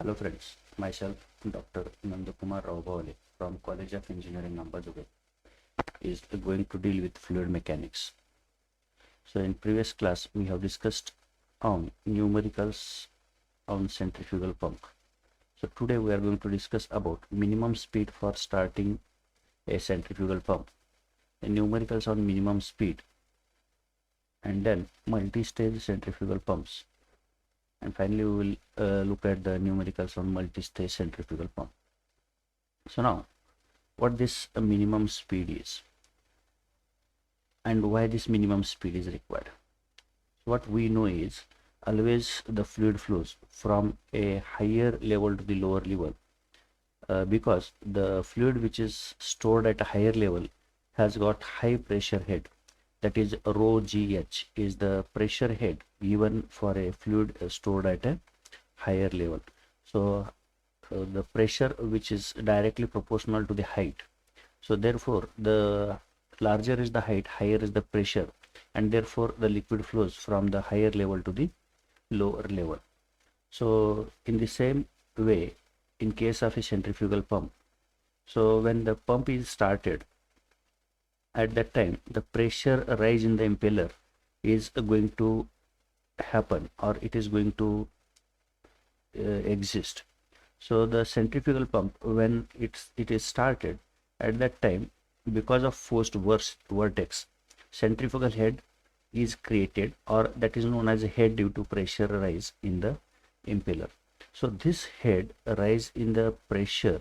Hello friends, myself Dr. Nandakumar Raubhavale from College of Engineering Ambajube is going to deal with fluid mechanics. So in previous class we have discussed on numericals on centrifugal pump. So today we are going to discuss about minimum speed for starting a centrifugal pump, the numericals on minimum speed, and then multi-stage centrifugal pumps. And finally we will look at the numericals on multi-stage centrifugal pump. So now what this minimum speed is and why this minimum speed is required. So what we know is always the fluid flows from a higher level to the lower level because the fluid which is stored at a higher level has got high pressure head, that is rho gh is the pressure head given for a fluid stored at a higher level. So the pressure which is directly proportional to the height. So therefore the larger is the height, higher is the pressure, and therefore the liquid flows from the higher level to the lower level. So in the same way, in case of a centrifugal pump, so when the pump is started, at that time the pressure rise in the impeller is going to happen, or it is going to exist. So the centrifugal pump, when it is started, at that time, because of forced vortex, centrifugal head is created, or that is known as a head due to pressure rise in the impeller. So this head rise in the pressure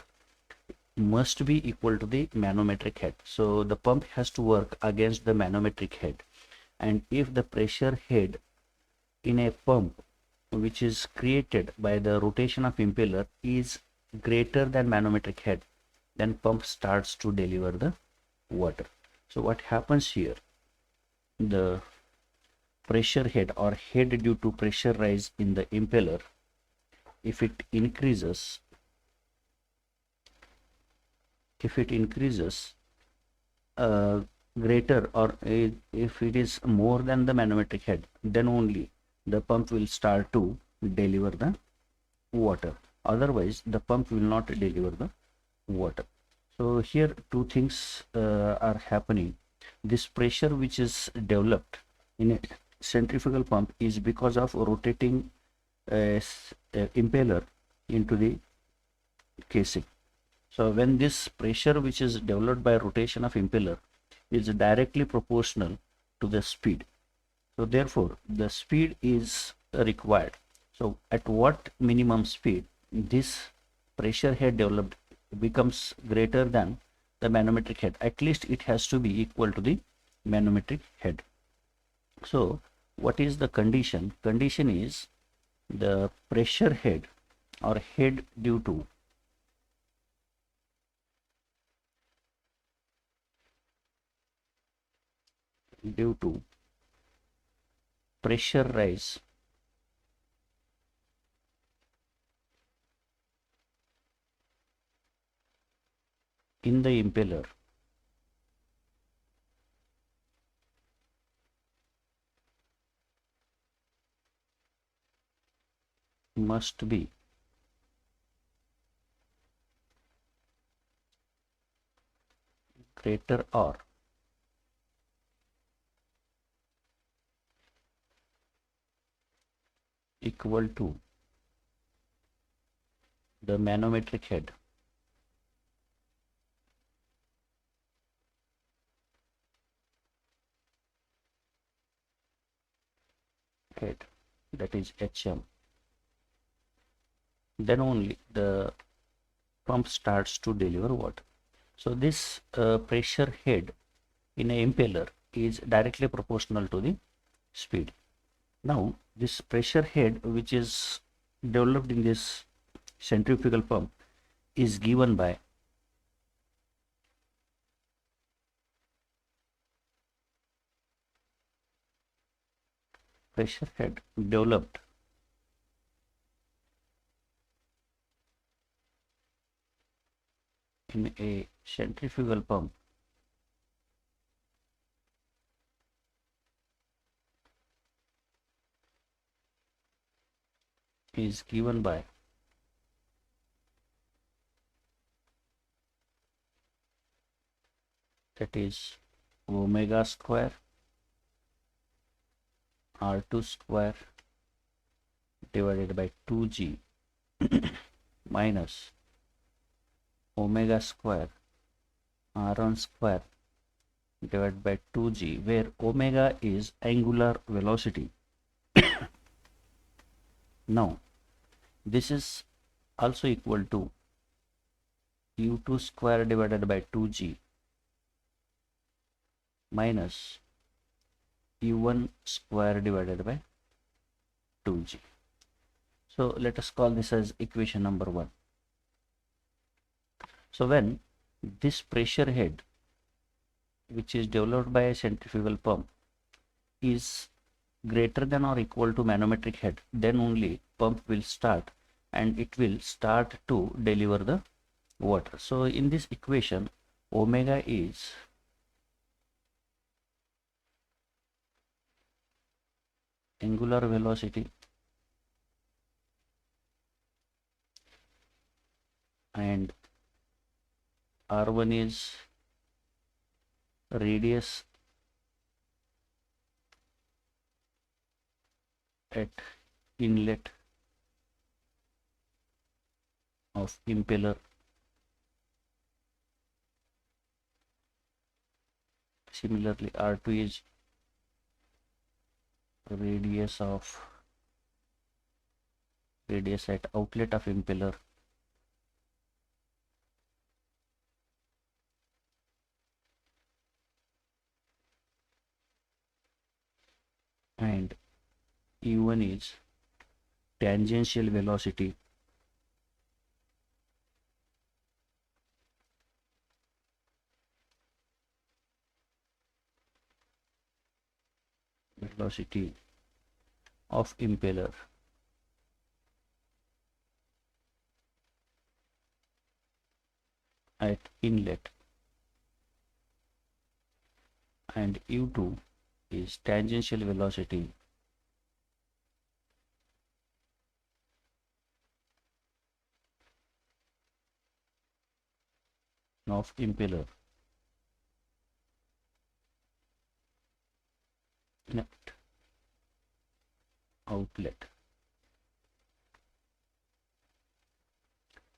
must be equal to the manometric head. So the pump has to work against the manometric head, and if the pressure head in a pump which is created by the rotation of impeller is greater than manometric head, then pump starts to deliver the water. So what happens here, the pressure head or head due to pressure rise in the impeller, if it increases uh, greater, or if it is more than the manometric head, then only the pump will start to deliver the water. Otherwise the pump will not deliver the water. So here two things are happening. This pressure which is developed in a centrifugal pump is because of rotating impeller into the casing. So when this pressure which is developed by rotation of impeller is directly proportional to the speed, so therefore the speed is required. So at what minimum speed this pressure head developed becomes greater than the manometric head, at least it has to be equal to the manometric head. So what is the condition? Condition is the pressure head or head due to pressure rise in the impeller must be greater or equal to the manometric head. Head, that is HM, then only the pump starts to deliver water. So this pressure head in a impeller is directly proportional to the speed. Now this pressure head which is developed in this centrifugal pump is given by pressure head developed in a centrifugal pump is given by that is omega square r2 square divided by 2g minus omega square r1 square divided by 2g, where omega is angular velocity. Now this is also equal to u2 square divided by 2g minus u1 square divided by 2g. So let us call this as equation number 1. So when this pressure head, which is developed by a centrifugal pump, is greater than or equal to manometric head, then only pump will start and it will start to deliver the water. So in this equation, omega is angular velocity and r1 is radius at inlet of impeller. Similarly, r2 is radius at outlet of impeller, and u1 is tangential velocity of impeller at inlet, and u2 is tangential velocity of impeller at outlet.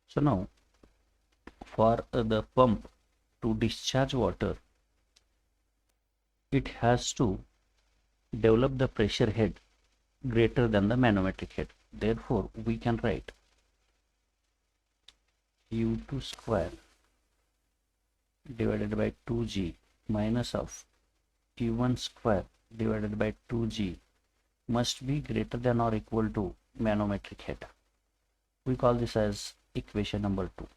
So now for the pump to discharge water, it has to develop the pressure head greater than the manometric head. Therefore, we can write u2 square divided by 2g minus of u1 square divided by 2g must be greater than or equal to manometric head. We call this as equation number 2.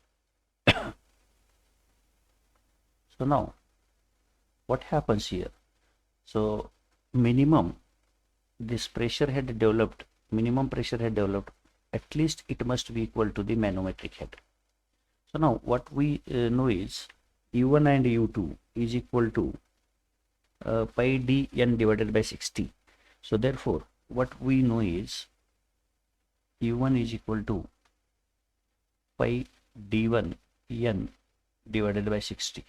So now what happens here? So minimum pressure head developed, at least it must be equal to the manometric head. So now what we know is u1 and u2 is equal to pi dn divided by 60. So therefore what we know is u1 is equal to pi d1 n divided by 60.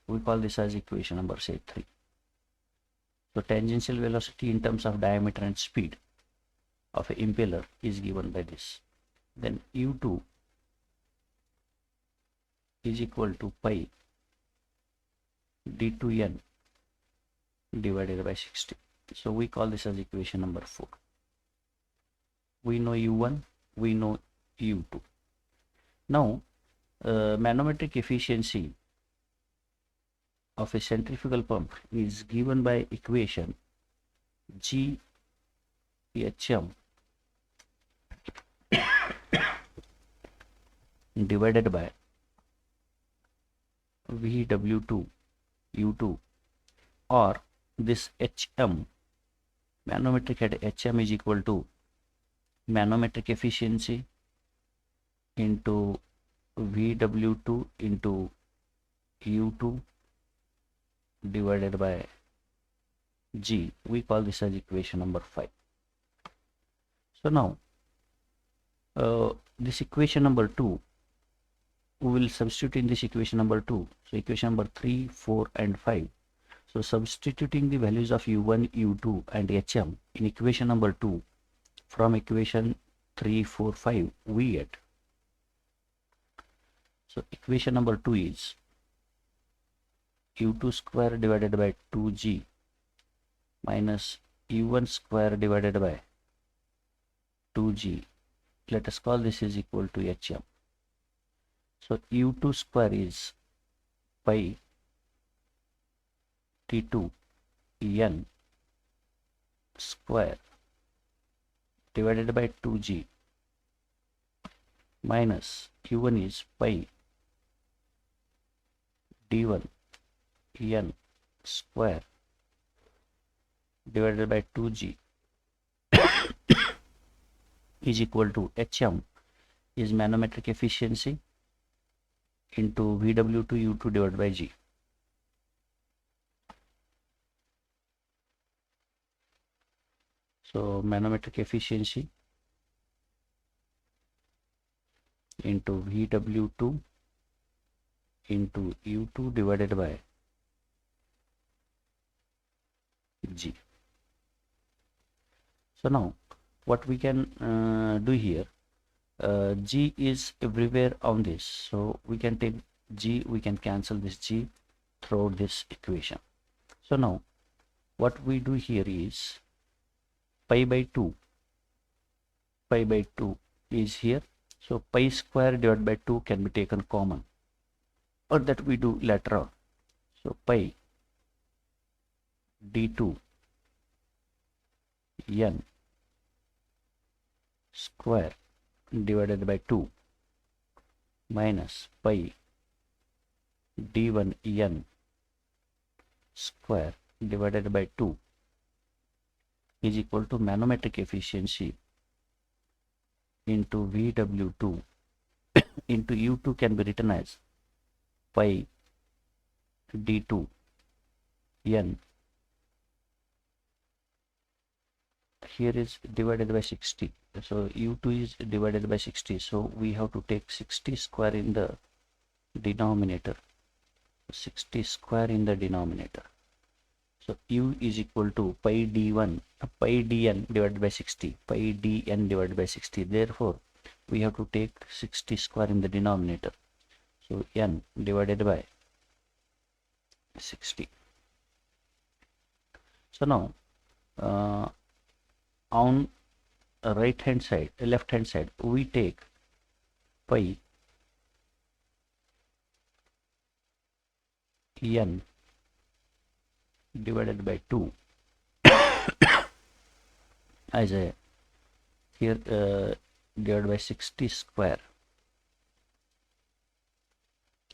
We call this as equation number, say, 3. So tangential velocity in terms of diameter and speed of an impeller is given by this. Then u2 is equal to pi d2n divided by 60. So we call this as equation number 4. We know u1, we know u2. Now manometric efficiency of a centrifugal pump is given by equation GHM divided by VW2 U2, or this HM, manometric head HM, is equal to manometric efficiency into VW2 into U2 divided by G. We call this as equation number 5. So now this equation number 2 we will substitute in this equation number 2. So equation number 3, 4 and 5. So substituting the values of u1, u2 and hm in equation number 2 from equation 3, 4, 5 we get. So equation number 2 is u2 square divided by 2g minus u1 square divided by 2g. Let us call this is equal to hm. So u2 square is pi t2 n square divided by 2g minus u1 is pi d1 n square divided by 2g is equal to hm is manometric efficiency into VW2 U2 divided by G. So manometric efficiency into VW2 into U2 divided by G. So now what we can do here, G is everywhere on this, so we can take G, we can cancel this G throughout this equation. So now what we do here is pi by 2 is here, so pi square divided by 2 can be taken common, or that we do later on. So pi d2 n square divided by 2 minus pi d1 n square divided by 2 is equal to manometric efficiency into VW2 into U2 can be written as pi d2 n, here is divided by 60, so U2 is divided by 60, so we have to take 60 square in the denominator, 60 square in the denominator. So U is equal to pi d1 pi dn divided by 60, pi dn divided by 60, therefore we have to take 60 square in the denominator, so n divided by 60. So now on right hand side, left hand side, we take pi n divided by 2 as a here divided by 60 square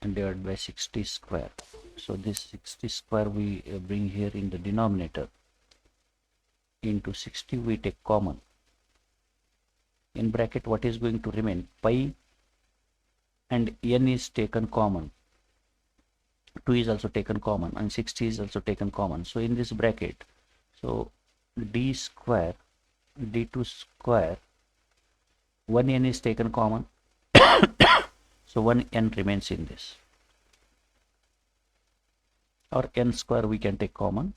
and divided by 60 square. So this 60 square we bring here in the denominator, into 60 we take common, in bracket what is going to remain, pi and n is taken common, 2 is also taken common, and 60 is also taken common. So in this bracket, so d square d2 square 1n is taken common, so 1n remains in this, or n square we can take common,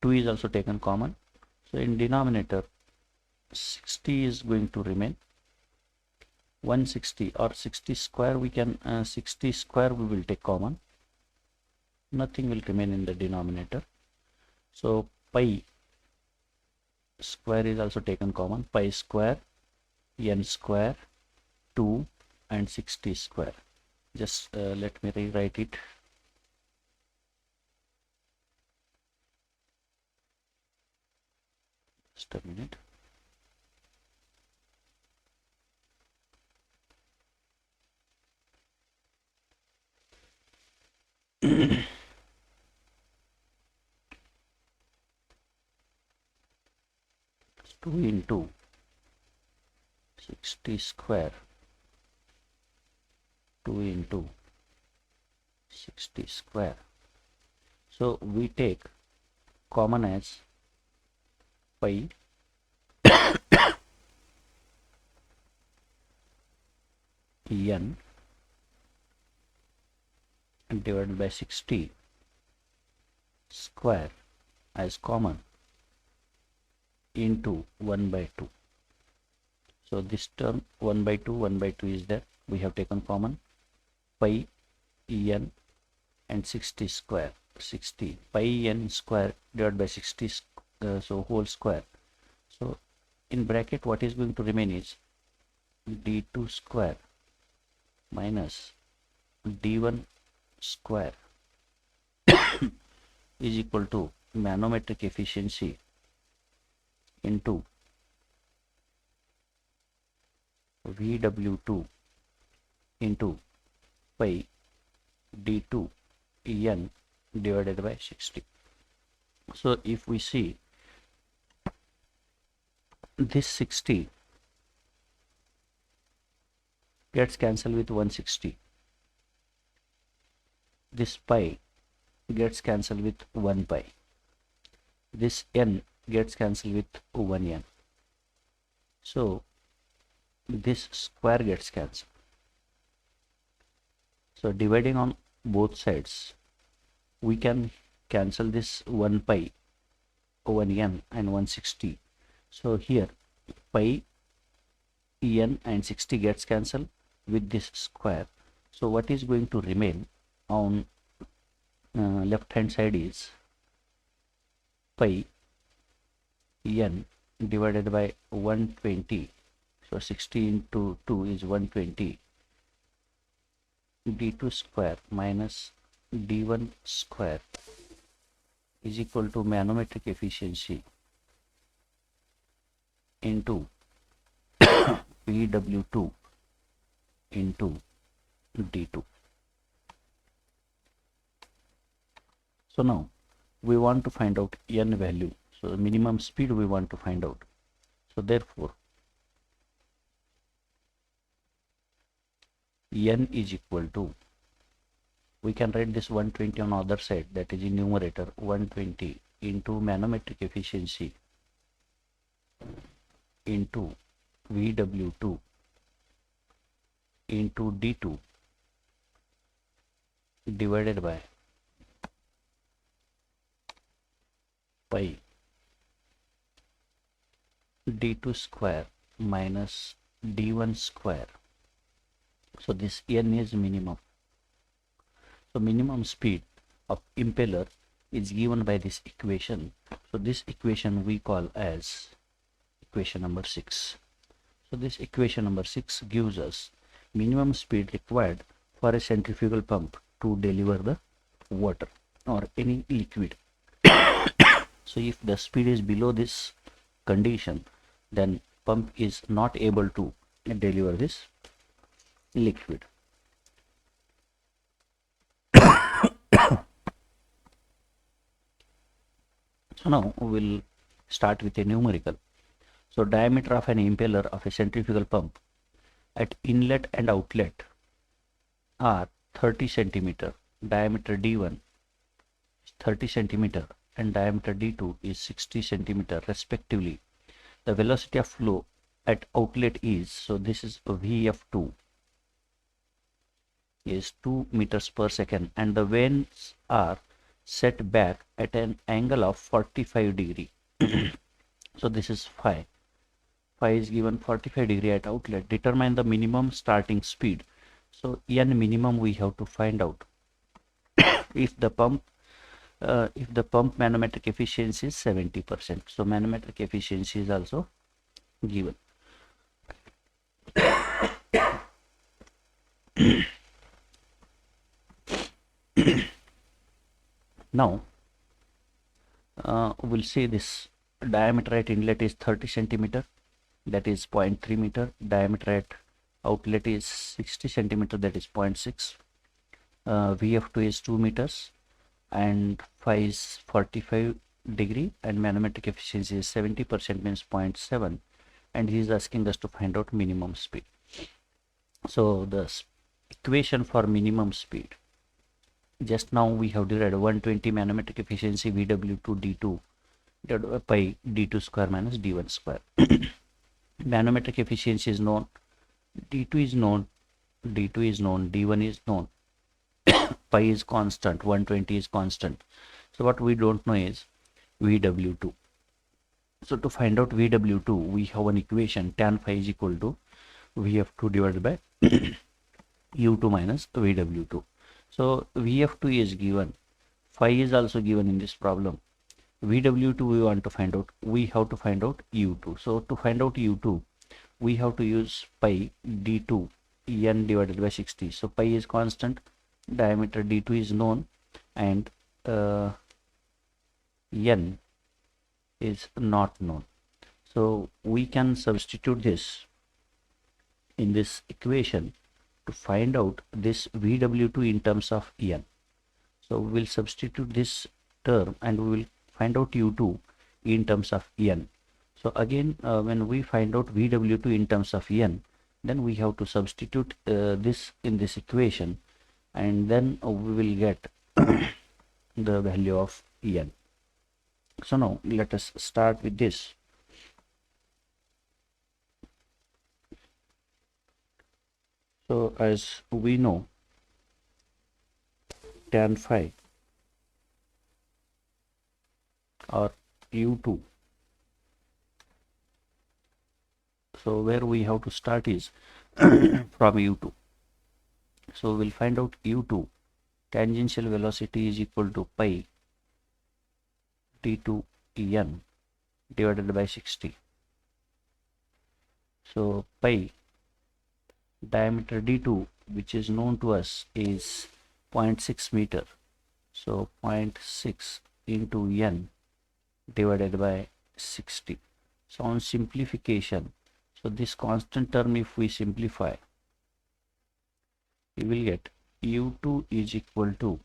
2 is also taken common, so in denominator 60 is going to remain, 160 or 60 square we can 60 square we will take common, nothing will remain in the denominator. So pi square is also taken common, pi square n square 2 and 60 square. Just let me rewrite it. Just a minute. Two into 60 square 2 into 60 square. So we take common as pi n divided by 60 square as common into 1 by 2. So this term 1 by 2 is there. We have taken common pi n and 60 square. 60 pi n square divided by 60, so whole square. So in bracket what is going to remain is d2 square minus d1 square is equal to manometric efficiency into VW2 into pi d2 n divided by 60. So if we see this 60 gets cancelled with 160, this pi gets cancelled with 1 pi, this n gets cancelled with 1 n, so this square gets cancelled. So dividing on both sides, we can cancel this 1 pi, 1 n and 160. So here pi n and 60 gets cancelled with this square. So what is going to remain on left hand side is pi n divided by 120. So 60 into 2 is 120, d2 square minus d1 square is equal to manometric efficiency into VW2 into d2. So now we want to find out n value. So the minimum speed we want to find out. So therefore n is equal to, we can write this 120 on the other side, that is in numerator, 120 into manometric efficiency into VW2 into d2 divided by pi d2 square minus d1 square. So this n is minimum. So minimum speed of impeller is given by this equation. So this equation we call as equation number 6. So this equation number 6 gives us minimum speed required for a centrifugal pump to deliver the water or any liquid. So if the speed is below this condition, then pump is not able to deliver this liquid. So now we will start with a numerical. So diameter of an impeller of a centrifugal pump at inlet and outlet are 30 centimeter. Diameter D1 is 30 centimeter and diameter D2 is 60 centimeter respectively. The velocity of flow at outlet is, so this is VF2 is 2 meters per second and the vanes are set back at an angle of 45 degree. So this is phi. Phi is given 45 degree at outlet. Determine the minimum starting speed. So n minimum we have to find out. If the pump manometric efficiency is 70%. So manometric efficiency is also given. Now we'll see this diameter at inlet is 30 centimeter, that is 0.3 meter. Diameter at outlet is 60 centimeter, that is 0.6. VF2 is 2 meters and phi is 45 degree and manometric efficiency is 70%, means 0.7, and he is asking us to find out minimum speed. So the equation for minimum speed, just now we have derived 120 manometric efficiency VW2 D2 divided by D2 square minus D1 square. Manometric efficiency is known, D2 is known, d2 is known, d1 is known, pi is constant, 120 is constant. So what we don't know is vw2. So to find out vw2, we have an equation, tan phi is equal to vf2 divided by u2 minus vw2. So vf2 is given, phi is also given in this problem. vw2 we want to find out, we have to find out u2. So to find out u2, we have to use pi d2 n divided by 60. So pi is constant, diameter d2 is known, and n is not known. So we can substitute this in this equation to find out this vw2 in terms of n. So we will substitute this term and we will find out u2 in terms of n. So again, when we find out vw2 in terms of n, then we have to substitute this in this equation, and then we will get the value of n. So now let us start with this. So as we know, tan phi or u2, so where we have to start is from u2. So we'll find out u2, tangential velocity is equal to pi d2 n divided by 60. So pi, diameter d2 which is known to us is 0.6 meter. So 0.6 into n divided by 60. So on simplification, so this constant term if we simplify, we will get u2 is equal to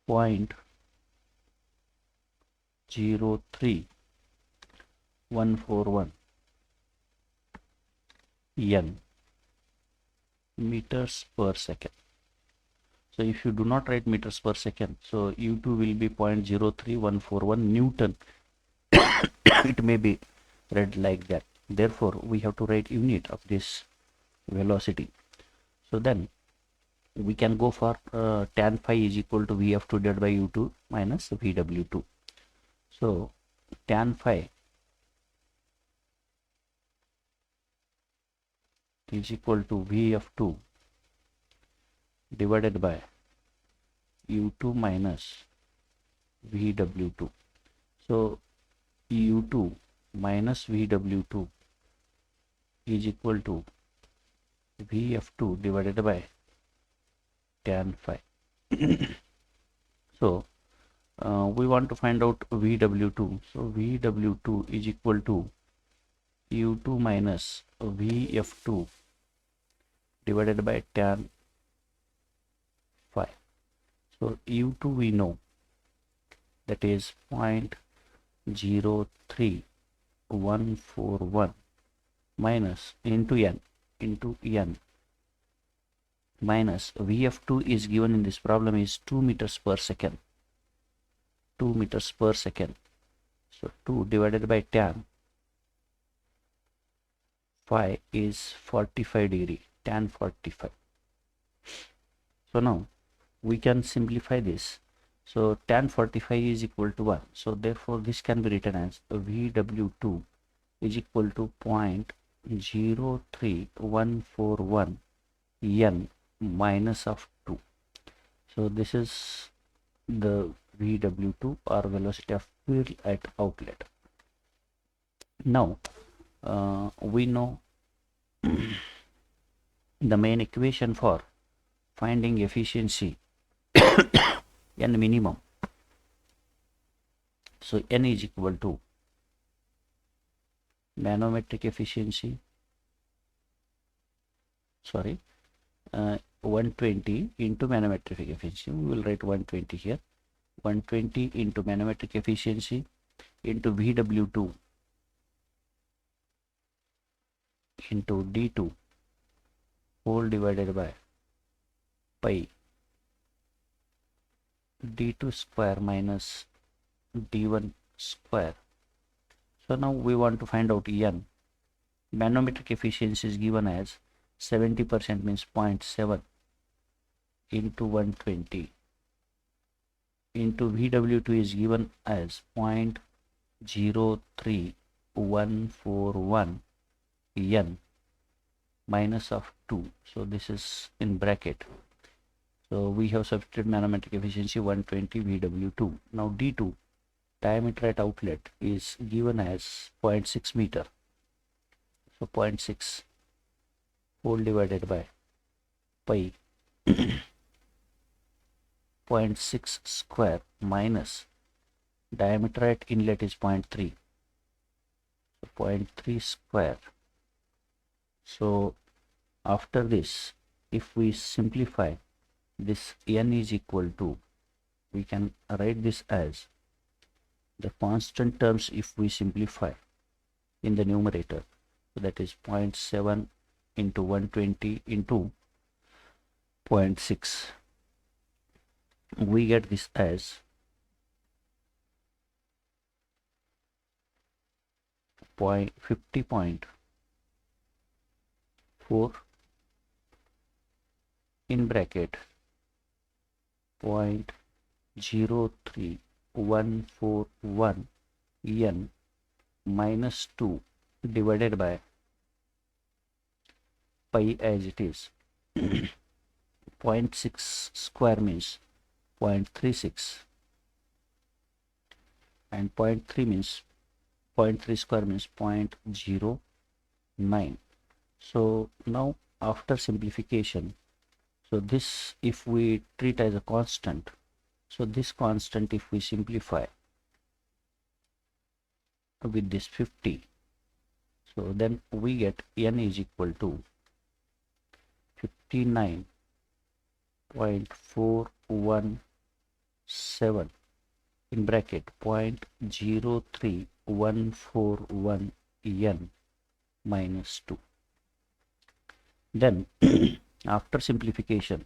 0.03141 n meters per second. So if you do not write meters per second, so u2 will be 0.03141 Newton. It may be read like that. Therefore, we have to write unit of this velocity. So then we can go for tan phi is equal to vf2 divided by u2 minus vw2. So tan phi is equal to vf2 divided by u2 minus vw2. So u2 minus vw2 is equal to vf2 divided by tan phi. So we want to find out vw2. So vw2 is equal to u2 minus vf2 divided by tan phi. So u2 we know, that is 0.03141 minus into n minus vf2 is given in this problem is 2 meters per second. 2 meters per second. So 2 divided by tan phi is 45 degree, tan 45. So now we can simplify this. So tan 45 is equal to 1. So therefore this can be written as vw2 is equal to 0.03141 n minus of 2. So this is the vw2 or velocity of field at outlet. Now we know the main equation for finding efficiency n minimum. So n is equal to manometric efficiency, 120 into manometric efficiency. We will write 120 here. 120 into manometric efficiency into vw2 into d2 whole divided by pi d2 square minus d1 square. So now we want to find out n. Manometric efficiency is given as 70%, means 0.7 into 120 into VW2 is given as 0.03141 N minus of 2. So this is in bracket. So we have substituted manometric efficiency 120 VW2. Now D2, diameter at outlet, is given as 0.6 meter. So 0.6 whole divided by pi 0.6 square minus diameter at inlet is 0.3. So 0.3 square. So after this, if we simplify, this N is equal to, we can write this as the constant terms if we simplify in the numerator. So that is 0.7 into 120 into 0.6. We get this as 50.4 in bracket 0.03141 N minus 2 divided by pi as it is. 0.6 square means 0.36 and 0.3 means 0.3 square means 0.09. So now after simplification, so this if we treat as a constant, so this constant if we simplify with this 50, so then we get N is equal to 59.417 in bracket 0.03141 N minus 2. Then after simplification,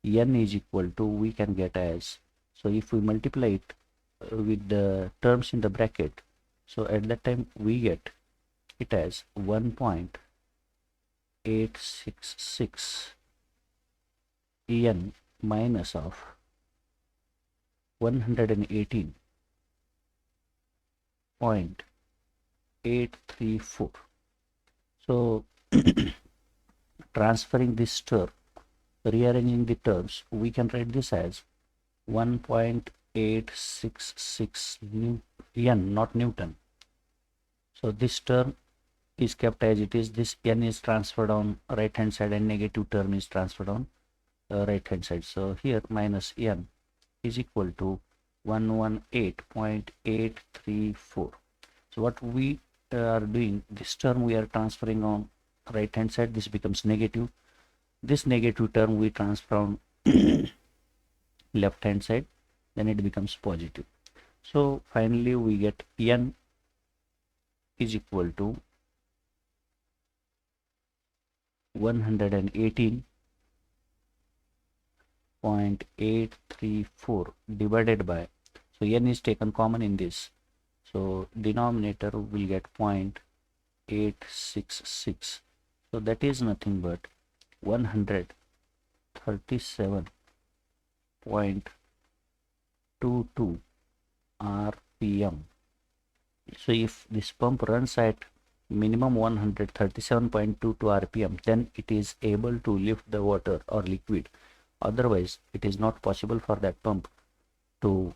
N is equal to, we can get as, so if we multiply it with the terms in the bracket, so at that time we get it as 1.866 En minus of 118.834. So transferring this term, rearranging the terms, we can write this as 1.866 N, not Newton. So this term is kept as it is. This N is transferred on right hand side and negative term is transferred on right hand side. So here minus N is equal to 118.834. So what we are doing, this term we are transferring on right hand side, this becomes negative. This negative term we transfer on left hand side, then it becomes positive. So finally we get N is equal to 118.834 divided by, so N is taken common in this, so denominator will get 0.866. So that is nothing but 137.22 RPM. So if this pump runs at minimum 137.22 RPM, then it is able to lift the water or liquid. Otherwise, it is not possible for that pump to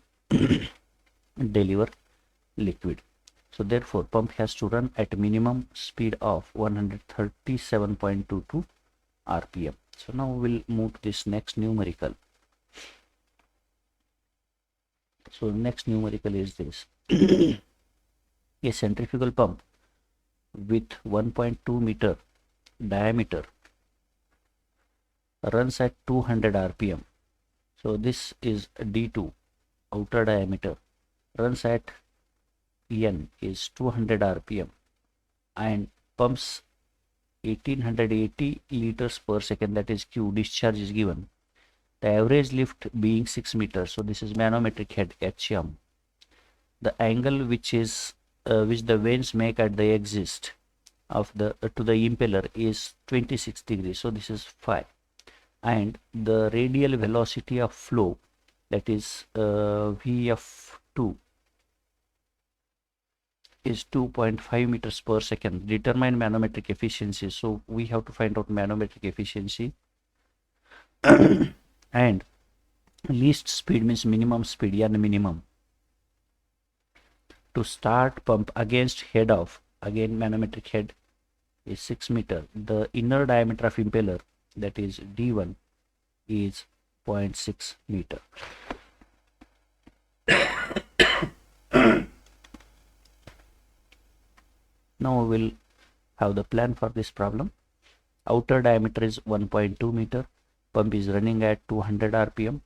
deliver liquid. So therefore, pump has to run at minimum speed of 137.22 RPM. So now we'll move to this next numerical. So next numerical is this. A centrifugal pump with 1.2 meter diameter runs at 200 RPM. So this is D2, outer diameter, runs at N is 200 RPM and pumps 1880 liters per second, that is Q, discharge is given. The average lift being 6 meters. So this is manometric head HM. The angle which the vanes make at the exit of the to the impeller is 26 degrees, so this is phi, and the radial velocity of flow, that is Vf2, is 2.5 meters per second. Determine manometric efficiency. So we have to find out manometric efficiency. And least speed means minimum speed, n minimum, to start pump against head of, again manometric head is 6 meter. The inner diameter of impeller, that is d1, is 0.6 meter. Now we will have the plan for this problem. Outer diameter is 1.2 meter. Pump is running at 200 rpm,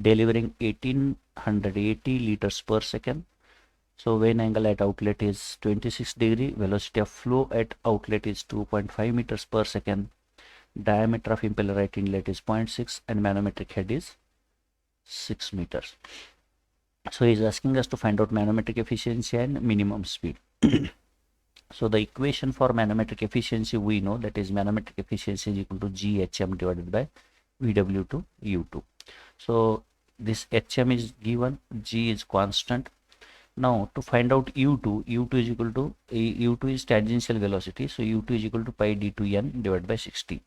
delivering 1880 liters per second. So vane angle at outlet is 26 degree. Velocity of flow at outlet is 2.5 meters per second. Diameter of impeller at inlet is 0.6 and manometric head is 6 meters. So he is asking us to find out manometric efficiency and minimum speed. So the equation for manometric efficiency we know, that is manometric efficiency is equal to GHM divided by VW to U2. So this HM is given, G is constant. Now to find out U2, U2 is equal to, U2 is tangential velocity, so U2 is equal to pi d2n divided by 60.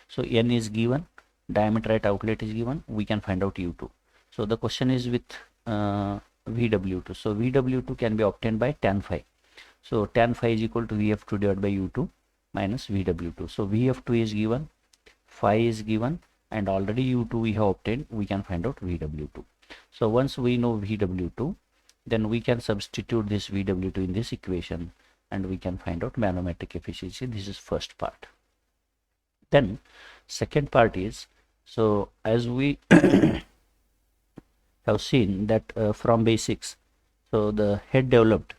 So n is given, diameter at outlet is given, we can find out U2. So the question is with VW2. So VW2 can be obtained by tan phi. So tan phi is equal to Vf2 divided by U2 minus VW2. So Vf2 is given, phi is given, and already U2 we have obtained, we can find out VW2. So once we know VW2, then we can substitute this VW2 in this equation and we can find out manometric efficiency. This is first part. Then second part is, so as we have seen that from basics, so the head developed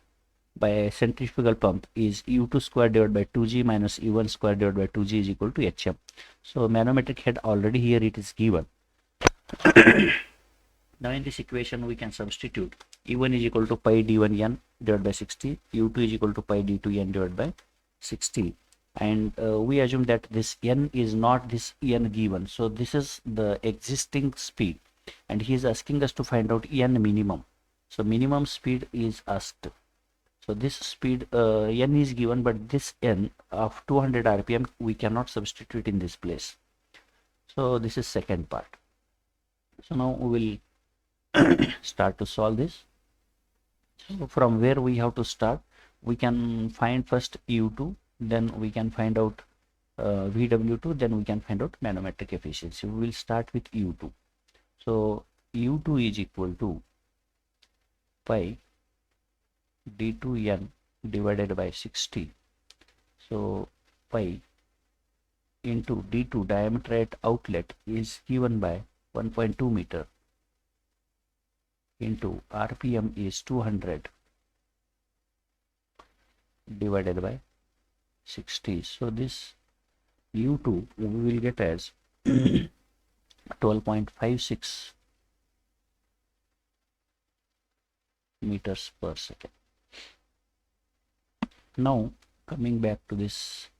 by a centrifugal pump is U2 square divided by 2G minus U1 square divided by 2G is equal to HM. So manometric head already here it is given. Now in this equation we can substitute U1 is equal to pi d1n divided by 60, U2 is equal to pi d2n divided by 60, and we assume that this n is not this n given, so this is the existing speed and he is asking us to find out n minimum. So minimum speed is asked. So this speed n is given, but this n of 200 rpm we cannot substitute in this place. So this is second part. So now we will start to solve this. So from where we have to start, we can find first U2, then we can find out VW2, then we can find out manometric efficiency. We will start with U2. So U2 is equal to pi d2n divided by 60. So pi into d2, diameter at outlet is given by 1.2 meter, into rpm is 200 divided by 60. So this U2 we will get as 12.56 meters per second. Now coming back to this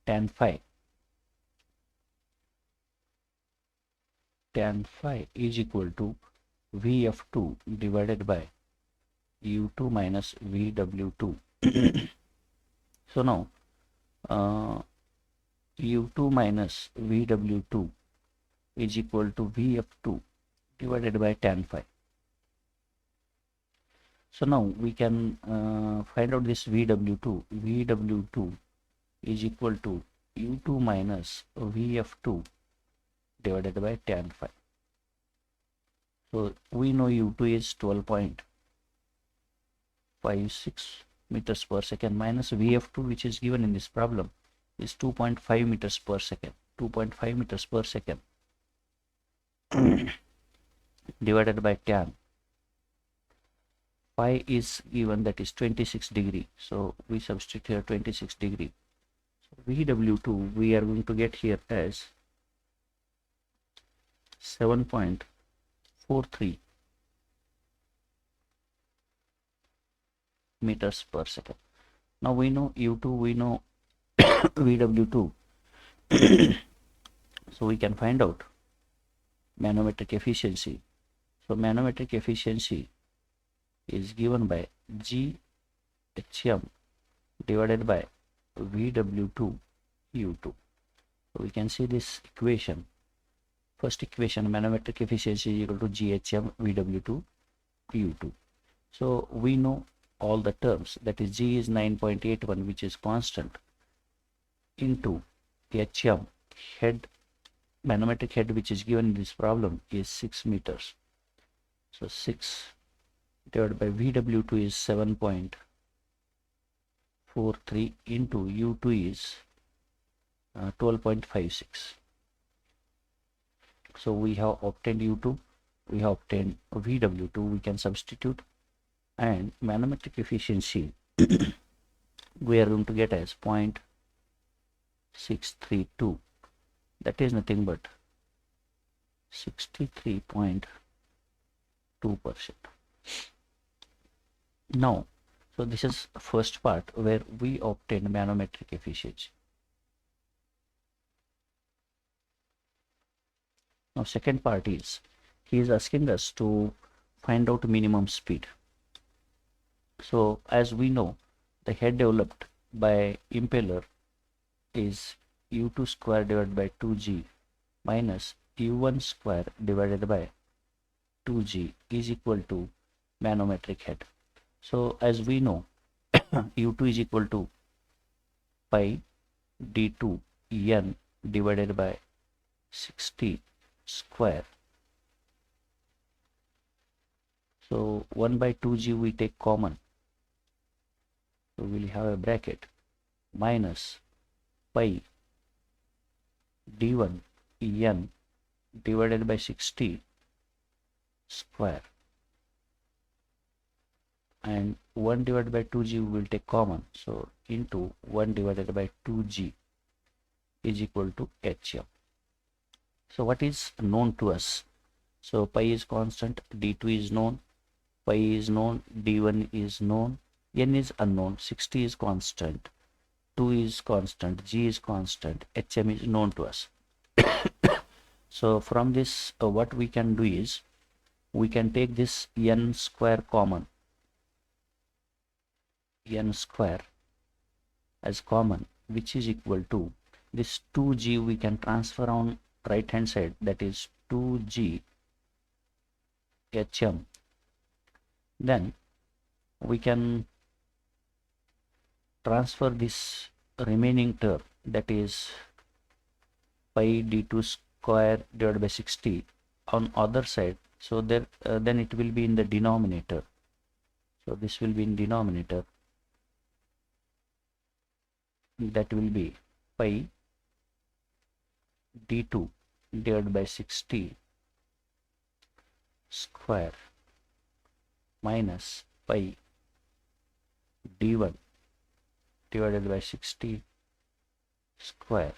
tan phi. Tan phi is equal to Vf2 divided by U2 minus VW2. So now U2 minus VW2 is equal to Vf2 divided by tan phi. So now we can find out this VW2. VW2 is equal to U2 minus Vf2 divided by tan phi. So we know U2 is 12.56 meters per second minus Vf2, which is given in this problem, is 2.5 meters per second. 2.5 meters per second divided by tan phi is given, that is 26 degree. So we substitute here 26 degree. So VW2 we are going to get here as 7.43 meters per second. Now we know U2, we know VW2. So we can find out manometric efficiency. So manometric efficiency is given by GHM divided by VW2 U2. So we can see this equation. First equation, manometric efficiency is equal to GHM VW2 U2. So we know all the terms, that is G is 9.81, which is constant, into HM head, manometric head, which is given in this problem, is 6 meters. So 6 divided by VW2 is 7.43 into U2 is 12.56. So we have obtained U2, we have obtained VW2, we can substitute, and manometric efficiency we are going to get as 0.632. That is nothing but 63.2%. Now, so this is first part where we obtained manometric efficiency. Now second part is, he is asking us to find out minimum speed. So as we know, the head developed by impeller is U2 square divided by 2G minus U1 square divided by 2G is equal to manometric head. So as we know, U2 is equal to pi d2 n divided by 60 square. So 1 by 2G we take common. So we'll have a bracket minus pi d1 n divided by 60 square, and 1 divided by 2G we will take common, so into 1 divided by 2G is equal to HM. So what is known to us? So pi is constant, d2 is known, pi is known, d1 is known, n is unknown, 60 is constant, 2 is constant, g is constant, hm is known to us. So from this what we can do is, we can take this n square common, n square as common, which is equal to this 2g we can transfer on right hand side, that is 2g hm. Then we can transfer this remaining term, that is pi d2 square divided by 60 on other side, so there then it will be in the denominator. So this will be in denominator, that will be pi d2 divided by 60 square minus pi d1 divided by 60 square.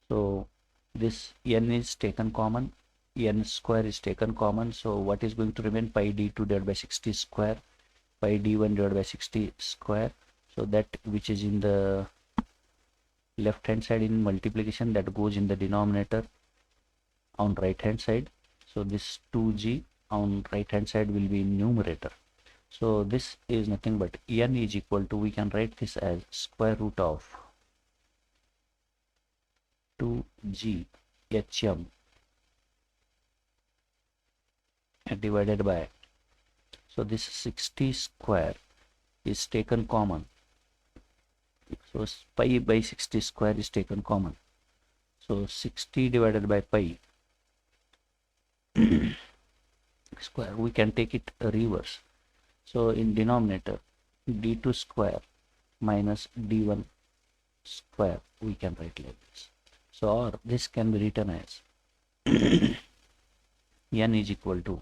So this n is taken common, n square is taken common, so what is going to remain? Pi d2 divided by 60 square, pi d1 divided by 60 square. So that which is in the left hand side in multiplication, that goes in the denominator on right hand side. So this 2g on right hand side will be in numerator. So this is nothing but n is equal to, we can write this as square root of 2g hm divided by, so this 60 square is taken common, so pi by 60 square is taken common, so 60 divided by pi square, we can take it reverse. So in denominator, d2 square minus d1 square we can write like this. So or this can be written as n is equal to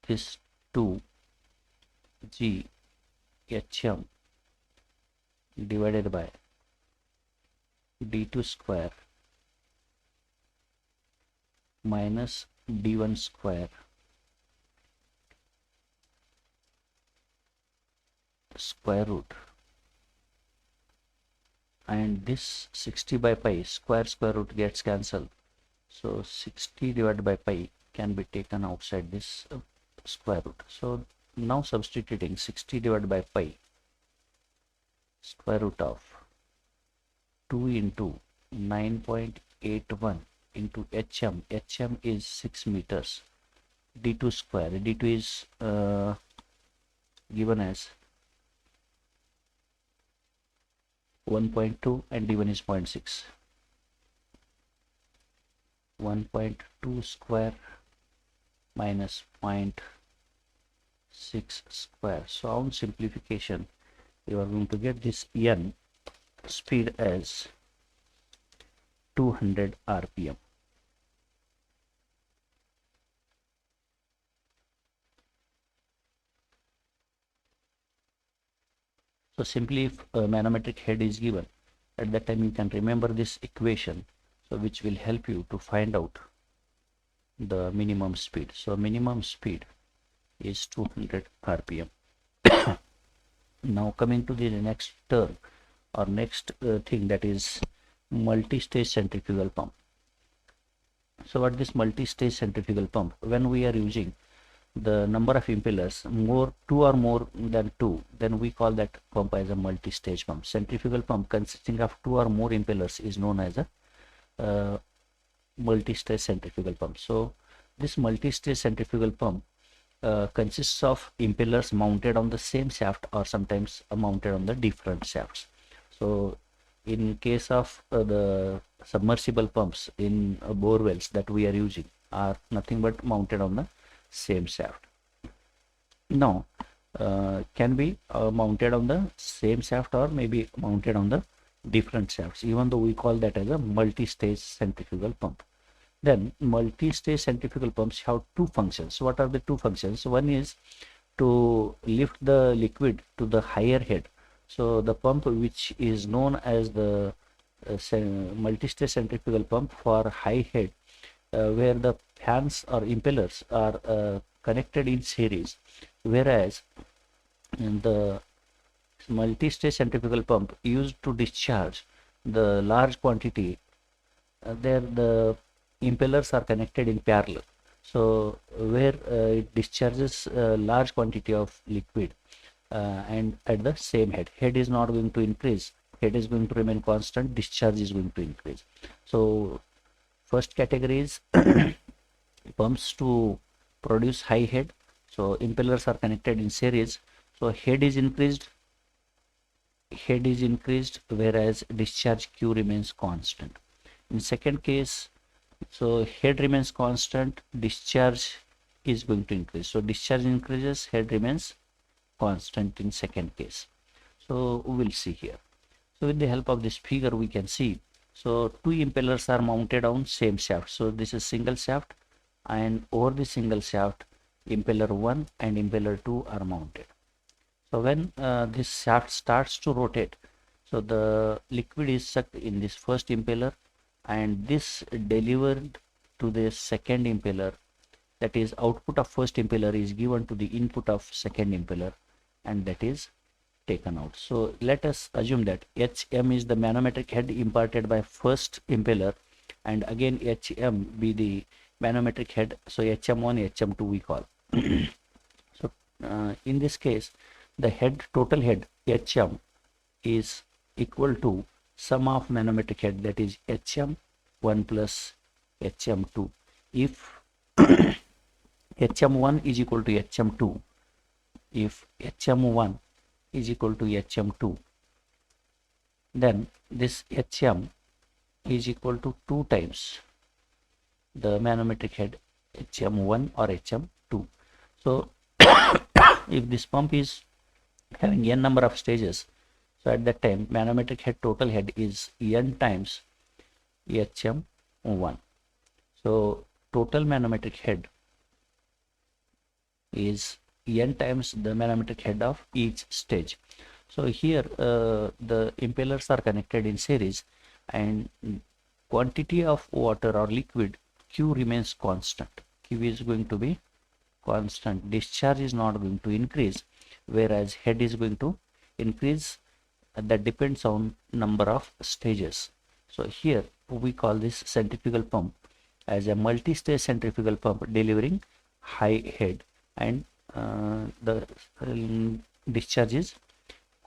this 2g hm divided by d2 square minus d1 square square root, and this 60 by pi square root gets cancelled. So 60 divided by pi can be taken outside this square root. So now substituting 60 divided by pi, square root of 2 into 9.81 into hm is 6 meters, d2 square, d2 is given as 1.2 and d1 is 0.6. 1.2 square minus 0.6 square. So on simplification, you are going to get this n speed as 200 rpm. So simply if a manometric head is given, at that time you can remember this equation, so which will help you to find out the minimum speed. So minimum speed is 200 rpm. Now coming to the next term or next thing, that is multi-stage centrifugal pump. So what this multi-stage centrifugal pump, when we are using the number of impellers more, 2 or more than 2, then we call that pump as a multi-stage pump. Centrifugal pump consisting of 2 or more impellers is known as a multi-stage centrifugal pump. So this multi-stage centrifugal pump consists of impellers mounted on the same shaft or sometimes mounted on the different shafts. So in case of the submersible pumps in bore wells that we are using are nothing but mounted on the same shaft. Now can be mounted on the same shaft or maybe mounted on the different shafts, even though we call that as a multi-stage centrifugal pump. Then multi-stage centrifugal pumps have two functions. What are the two functions? One is to lift the liquid to the higher head. So the pump which is known as the multi-stage centrifugal pump for high head, where the fans or impellers are connected in series, whereas in the multi-stage centrifugal pump used to discharge the large quantity, there the impellers are connected in parallel. So where it discharges a large quantity of liquid and at the same head is not going to increase, head is going to remain constant, discharge is going to increase. So first category is pumps to produce high head. So impellers are connected in series, so head is increased, whereas discharge Q remains constant. In second case, so head remains constant, discharge is going to increase. So discharge increases, head remains constant in second case. So we will see here. So with the help of this figure we can see, so two impellers are mounted on same shaft. So this is single shaft, and over the single shaft impeller 1 and impeller 2 are mounted. So when this shaft starts to rotate, so the liquid is sucked in this first impeller and this delivered to the second impeller, that is output of first impeller is given to the input of second impeller, and that is taken out. So let us assume that HM is the manometric head imparted by first impeller, and again HM be the manometric head. So HM1, HM2 we call. So in this case, the head, total head HM is equal to sum of manometric head, that is HM1 plus HM2. If HM1 is equal to HM2, if HM1 is equal to HM2, then this HM is equal to 2 times the manometric head HM1 or HM2. So if this pump is having n number of stages, so at that time manometric head total head is n times HM1. So total manometric head is n times the manometric head of each stage. So here the impellers are connected in series, and quantity of water or liquid Q remains constant. Q is going to be constant. Discharge is not going to increase, whereas head is going to increase that depends on number of stages. So here we call this centrifugal pump as a multi-stage centrifugal pump delivering high head, and the discharge is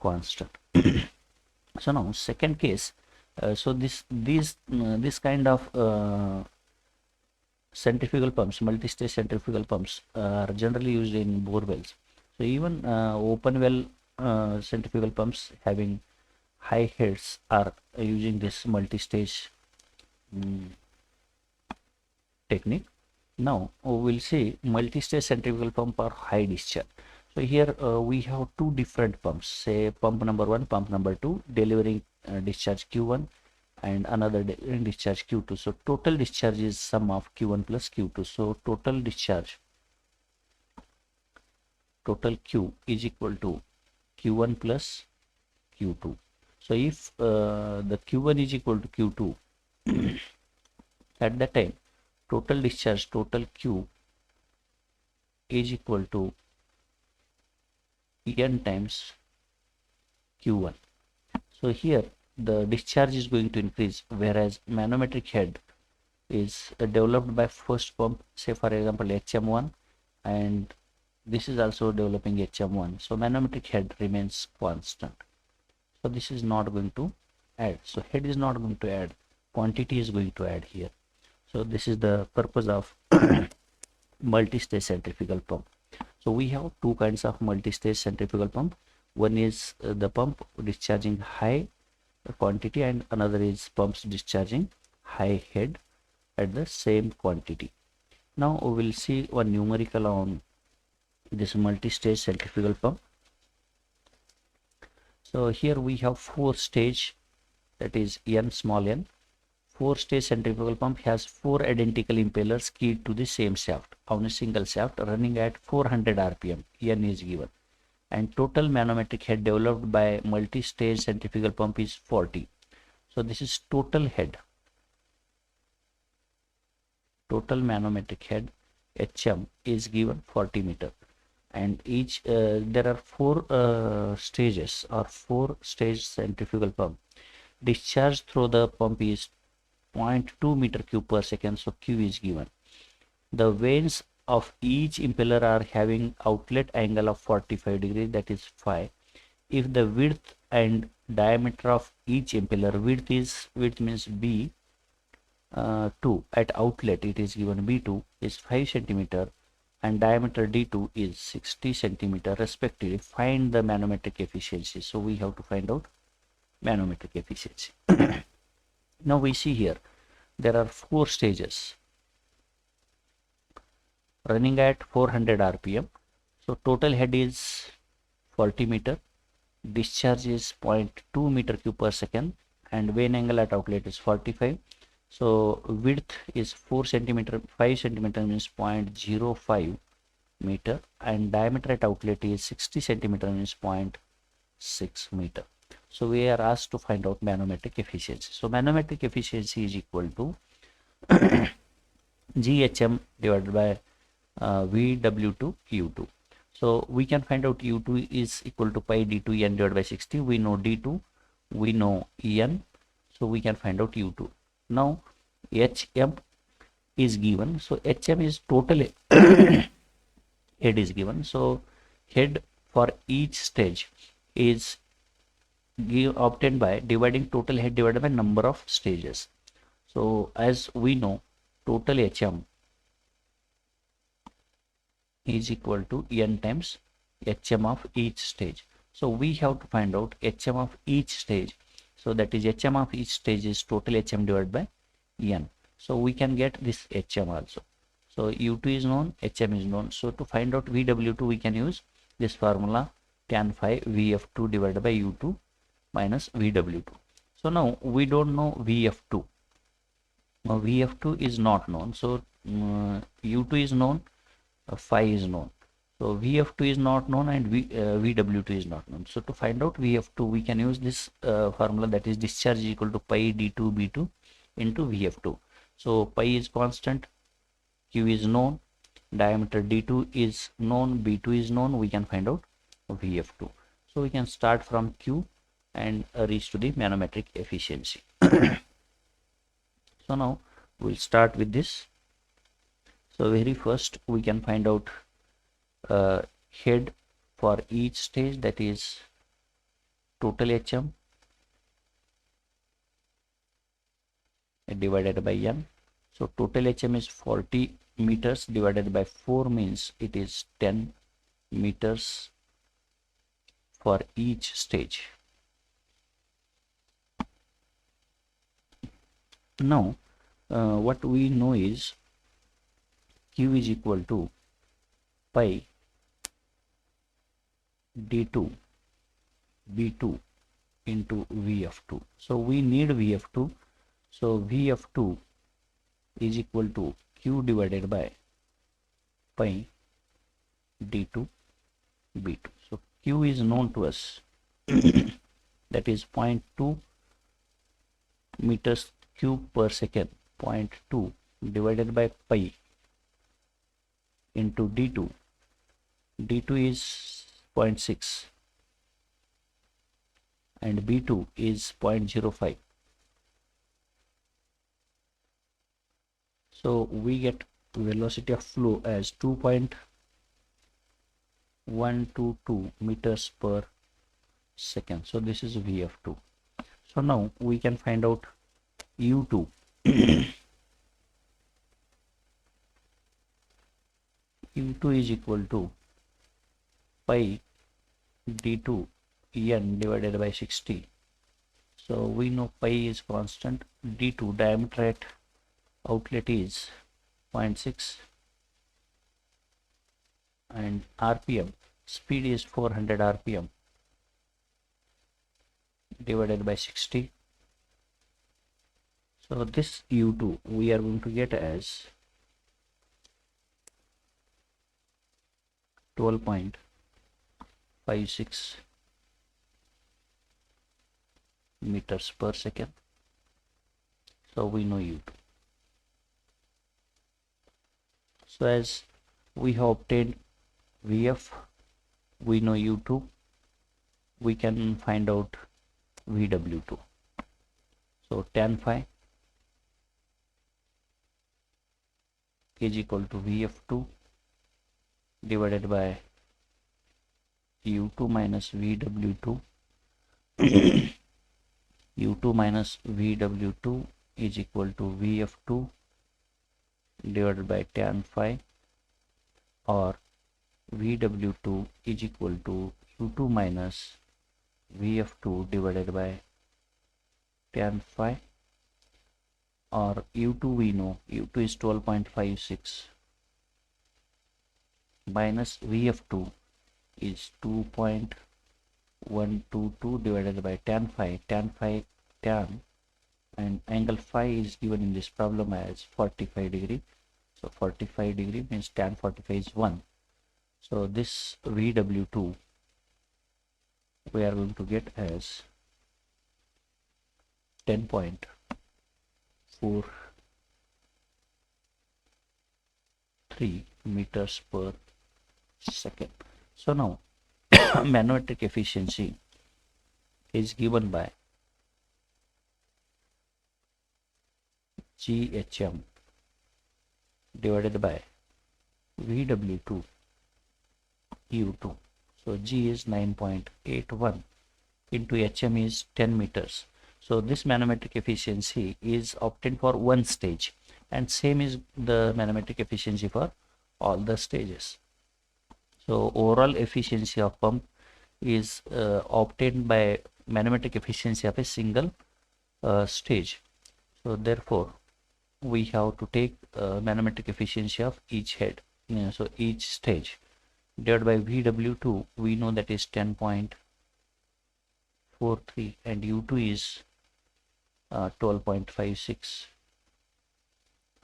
constant. So now second case, so this kind of centrifugal pumps, multi-stage centrifugal pumps, are generally used in bore wells. So even open well centrifugal pumps having high heads are using this multi-stage technique. Now we'll see multi-stage centrifugal pump or high discharge. So here we have two different pumps, say pump number 1, pump number 2, delivering discharge Q1 and another delivering discharge Q2. So total discharge is sum of Q1 plus Q2. So total discharge, total Q is equal to Q1 plus Q2. So if the Q1 is equal to Q2, at that time total discharge, total Q is equal to N times Q1. So here the discharge is going to increase, whereas manometric head is developed by first pump, say for example HM1, and this is also developing HM1. So manometric head remains constant. So this is not going to add. So head is not going to add, quantity is going to add here. So this is the purpose of multi-stage centrifugal pump. So we have two kinds of multi-stage centrifugal pump. One is the pump discharging high quantity, and another is pumps discharging high head at the same quantity. Now we will see one numerical on this multi-stage centrifugal pump. So here we have 4 stage, that is n small n. 4 stage centrifugal pump has 4 identical impellers keyed to the same shaft on a single shaft running at 400 rpm. N is given, and total manometric head developed by multi-stage centrifugal pump is 40. So this is total head, total manometric head HM is given 40 meter, and each there are 4 stages or 4 stage centrifugal pump. Discharge through the pump is 0.2 meter cube per second, so Q is given. The vanes of each impeller are having outlet angle of 45 degrees, that is phi. If the width and diameter of each impeller, width means B 2 at outlet, it is given B2 is 5 centimeter and diameter D2 is 60 centimeter respectively, find the manometric efficiency. So we have to find out manometric efficiency. Now we see here there are 4 stages running at 400 rpm. So total head is 40 meter, discharge is 0.2 meter cube per second, and vane angle at outlet is 45. So width is 4 centimeter, 5 centimeter means 0.05 meter, and diameter at outlet is 60 centimeter means 0.6 meter. So we are asked to find out manometric efficiency. So manometric efficiency is equal to GHM divided by VW2 U2. So we can find out U2 is equal to pi D2 N divided by 60. We know D2, we know N, so we can find out U2. Now HM is given, so HM is total head is given. So head for each stage is obtained by dividing total head divided by number of stages. So as we know, total HM is equal to N times HM of each stage. So we have to find out HM of each stage. So that is HM of each stage is total HM divided by N. So we can get this HM also. So U2 is known, HM is known. So to find out VW2 we can use this formula, tan phi VF2 divided by U2 minus VW2. So now we don't know VF2. Now VF2 is not known. So U2 is known, phi is known. So VF2 is not known and VW2 is not known. So to find out VF2 we can use this formula, that is discharge is equal to pi D2 B2 into VF2. So pi is constant, Q is known, diameter D2 is known, B2 is known, we can find out VF2. So we can start from Q and reach to the manometric efficiency. So now we'll start with this. So very first we can find out head for each stage, that is total HM divided by N. So total HM is 40 meters divided by 4 means it is 10 meters for each stage. Now what we know is Q is equal to pi d2 b2 into Vf2. So we need Vf2. So Vf2 is equal to Q divided by pi d2 b2. So Q is known to us, that is 0.2 meters cube per second. 0.2 divided by pi into d2. d2 is 0.6 and b2 is 0.05. So we get velocity of flow as 2.122 meters per second. So this is Vf2. So now we can find out U2. U2 is equal to pi d2 n divided by 60. So we know pi is constant, d2 diameter at outlet is 0.6 and RPM speed is 400 RPM divided by 60. So this U2 we are going to get as 12.56 meters per second. So we know U2. So as we have obtained Vf, we know U2, we can find out Vw2. So tan phi is equal to Vf2 divided by U2 minus Vw2. U2 minus Vw2 is equal to Vf2 divided by tan phi, or Vw2 is equal to U2 minus Vf2 divided by tan phi, or U2 we know U2 is 12.56 minus Vf2 is 2.122 divided by tan phi, and angle phi is given in this problem as 45 degree. So 45 degree means tan 45 is 1. So this Vw2 we are going to get as 10.43 meters per second. So now manometric efficiency is given by GHM divided by Vw2 U2. So G is 9.81 into HM is 10 meters. So this manometric efficiency is obtained for one stage, and same is the manometric efficiency for all the stages. So overall efficiency of pump is obtained by manometric efficiency of a single stage. So therefore we have to take manometric efficiency of each head, so each stage, divided by Vw2, we know that is 10.43 and U2 is 12.56.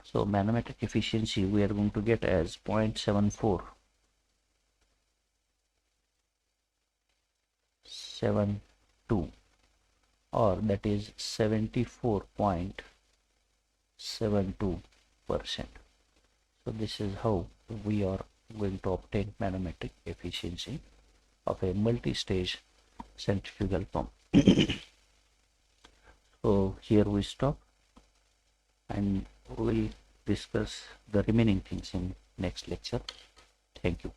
So manometric efficiency we are going to get as 0.7472, or that is 74.72%. So this is how we are going to obtain manometric efficiency of a multi-stage centrifugal pump. So here we stop, and we will discuss the remaining things in next lecture. Thank you.